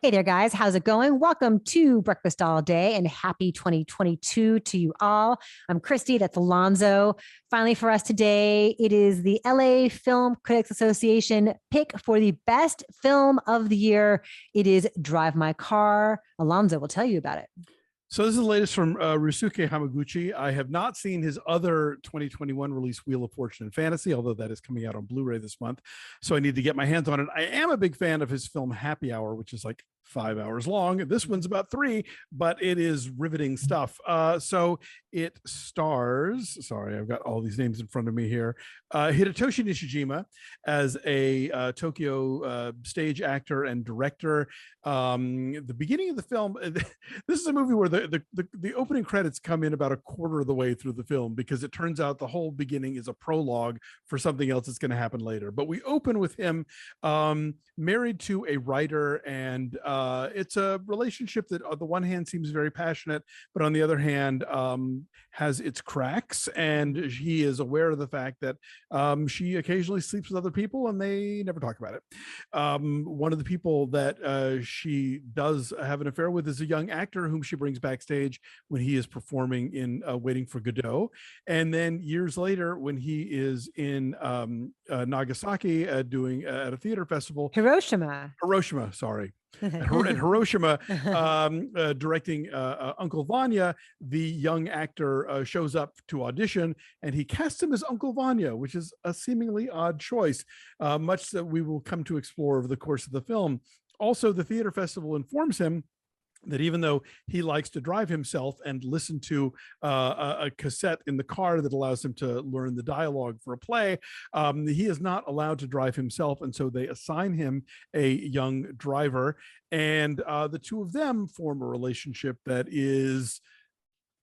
Hey there, guys. How's it going? Welcome to Breakfast All Day and happy 2022 to you all. I'm Christy. That's Alonso. Finally, for us today, it is the LA Film Critics Association pick for the best film of the year. It is Drive My Car. Alonso will tell you about it. So this is the latest from Ryusuke Hamaguchi. I have not seen his other 2021 release, Wheel of Fortune and Fantasy, although that is coming out on Blu-ray this month. So I need to get my hands on it. I am a big fan of his film Happy Hour, which is like 5 hours long. This one's about 3, but it is riveting stuff. So it stars, sorry, I've got all these names in front of me here. Hidetoshi Nishijima as a Tokyo stage actor and director. The beginning of the film, this is a movie where the opening credits come in about a quarter of the way through the film, because it turns out the whole beginning is a prologue for something else that's going to happen later. But we open with him married to a writer, and it's a relationship that on the one hand seems very passionate, but on the other hand has its cracks, and he is aware of the fact that she occasionally sleeps with other people and they never talk about it. One of the people that she does have an affair with is a young actor whom she brings backstage when he is performing in Waiting for Godot. And then years later, when he is in Nagasaki doing at a theater festival, Hiroshima, sorry. In Hiroshima, directing Uncle Vanya, the young actor shows up to audition, and he casts him as Uncle Vanya, which is a seemingly odd choice, much that we will come to explore over the course of the film. Also, the theater festival informs him that even though he likes to drive himself and listen to a cassette in the car that allows him to learn the dialogue for a play, he is not allowed to drive himself. And so they assign him a young driver, and the two of them form a relationship that is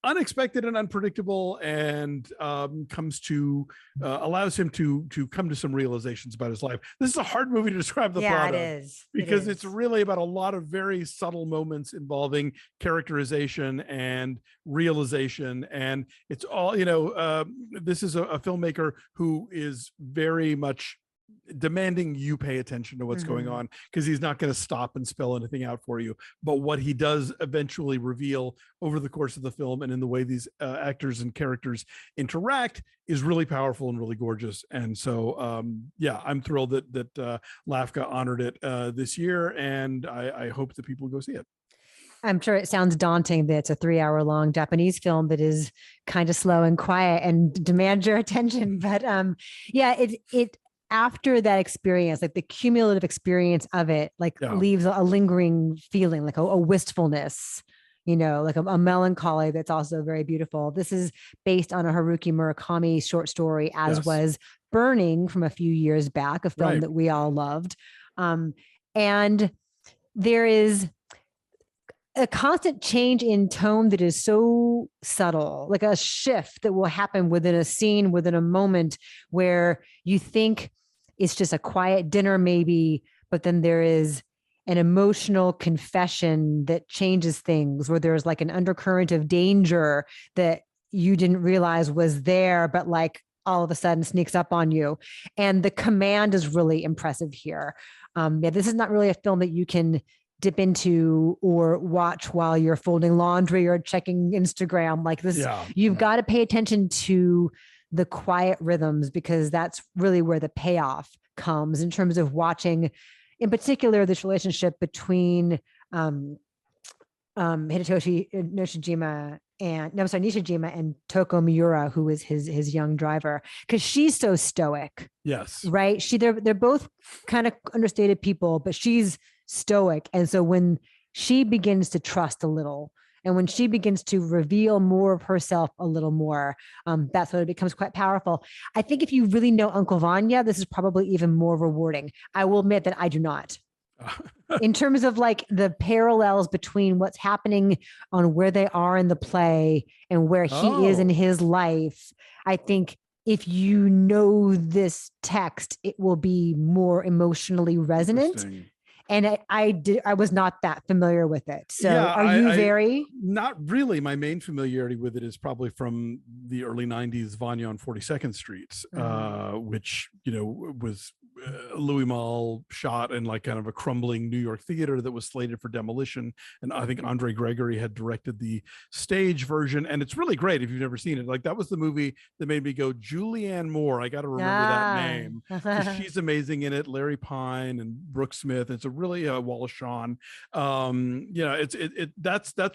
unexpected and unpredictable, and allows him to come to some realizations about his life. This is a hard movie to describe the plot of, because it's really about a lot of very subtle moments involving characterization and realization, and it's all, this is a filmmaker who is very much demanding you pay attention to what's going on, because he's not going to stop and spell anything out for you. But what he does eventually reveal over the course of the film and in the way these actors and characters interact is really powerful and really gorgeous. And so I'm thrilled that LAFCA honored it this year, and I hope that people go see it. I'm sure it sounds daunting that it's a 3-hour-long Japanese film that is kind of slow and quiet and demands your attention. But it after that experience, like the cumulative experience of it, leaves a lingering feeling, like a wistfulness, like a melancholy that's also very beautiful. This is based on a Haruki Murakami short story, as was Burning from a few years back, a film that we all loved. And there is a constant change in tone that is so subtle, like a shift that will happen within a scene, within a moment, where you think it's just a quiet dinner maybe, but then there is an emotional confession that changes things, where there's like an undercurrent of danger that you didn't realize was there, but like all of a sudden sneaks up on you. And the command is really impressive here. This is not really a film that you can dip into or watch while you're folding laundry or checking Instagram. Like this, you've got to pay attention to the quiet rhythms, because that's really where the payoff comes in terms of watching, in particular, this relationship between Hidetoshi Nishijima and Toko Miura, who is his young driver, because she's so stoic. Yes. Right. They're both kind of understated people, but she's stoic. And so when she begins to trust a little, and when she begins to reveal more of herself a little more, that's when it becomes quite powerful. I think if you really know Uncle Vanya, this is probably even more rewarding. I will admit that I do not. In terms of like the parallels between what's happening on where they are in the play and where he is in his life, I think if you know this text, it will be more emotionally resonant. And I was not that familiar with it. So are you very? Not really. My main familiarity with it is probably from the early 90s Vanya on 42nd Street, which, was Louis Malle shot in like kind of a crumbling New York theater that was slated for demolition. And I think Andre Gregory had directed the stage version. And it's really great if you've never seen it. Like that was the movie that made me go, Julianne Moore. I got to remember that name. She's amazing in it. Larry Pine and Brooke Smith. It's a really Wallace Shawn. That's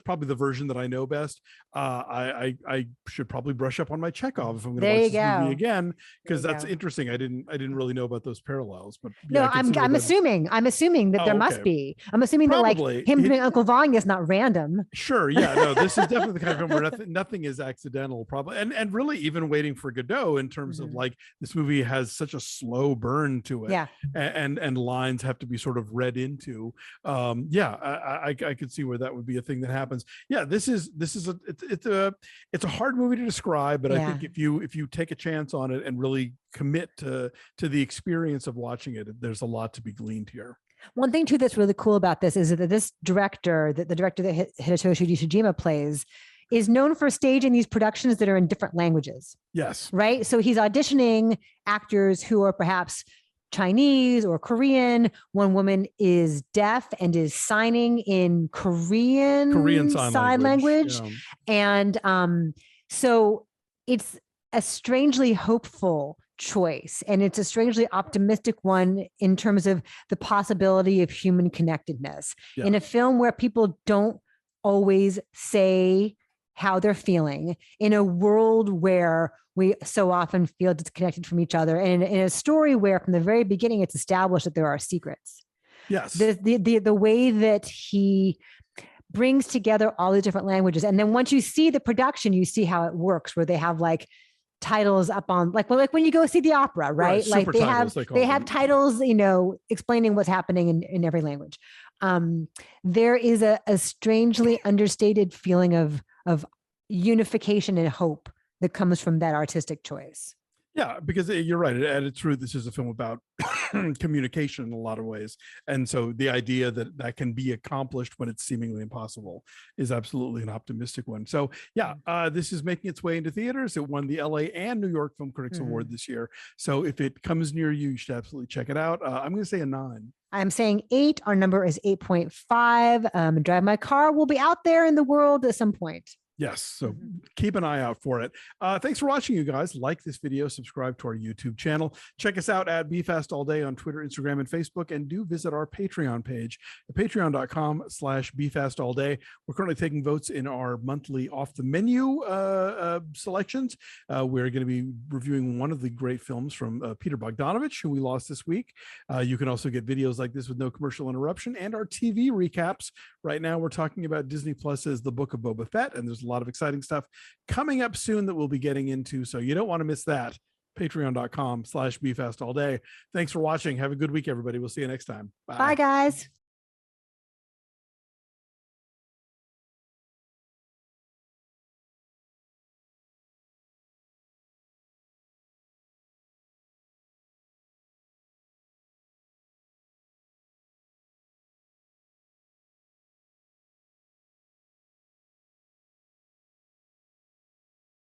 probably the version that I know best. I should probably brush up on my Chekhov if I'm going to watch this movie again, because that's interesting. I didn't really know about those parallels, but no, I'm assuming that there must be. I'm assuming probably. That like him doing Uncle Vanya is not random. Sure, yeah, no, this is definitely the kind of film where nothing is accidental, probably, and really even Waiting for Godot in terms of like this movie has such a slow burn to it, and lines have to be sort of read into. I could see where that would be a thing that happens. Yeah, this is it's a hard movie to describe, but I think if you take a chance on it and really commit to the experience of watching it, there's a lot to be gleaned here. One thing too that's really cool about this is that this director, the director that Hidetoshi Nishijima plays, is known for staging these productions that are in different languages. Yes. Right. So he's auditioning actors who are perhaps Chinese or Korean. One woman is deaf and is signing in Korean sign language. Yeah. And so it's a strangely hopeful choice, and it's a strangely optimistic one in terms of the possibility of human connectedness in a film where people don't always say how they're feeling, in a world where we so often feel disconnected from each other, and in a story where from the very beginning it's established that there are secrets. Yes. The way that he brings together all the different languages, and then once you see the production, you see how it works, where they have like titles up on like when you go see the opera, right? Like they have titles, explaining what's happening in every language. There is a strangely understated feeling of unification and hope that comes from that artistic choice. Yeah, because you're right. At its root, this is a film about communication in a lot of ways. And so the idea that can be accomplished when it's seemingly impossible is absolutely an optimistic one. So yeah, this is making its way into theaters. It won the LA and New York Film Critics Award this year. So if it comes near you should absolutely check it out. I'm going to say a 9. I'm saying 8. Our number is 8.5. Drive My Car will be out there in the world at some point. Yes. So keep an eye out for it. Thanks for watching, you guys. Like this video, subscribe to our YouTube channel. Check us out at BeFastAllDay on Twitter, Instagram, and Facebook, and do visit our Patreon page at patreon.com/BeFastAllDay. We're currently taking votes in our monthly off the menu selections. We're going to be reviewing one of the great films from Peter Bogdanovich, who we lost this week. You can also get videos like this with no commercial interruption and our TV recaps. Right now, we're talking about Disney Plus's The Book of Boba Fett, and there's a lot of exciting stuff coming up soon that we'll be getting into, so you don't want to miss that. Patreon.com/BeFastAllDay. Thanks for watching. Have a good week, everybody. We'll see you next time. Bye guys.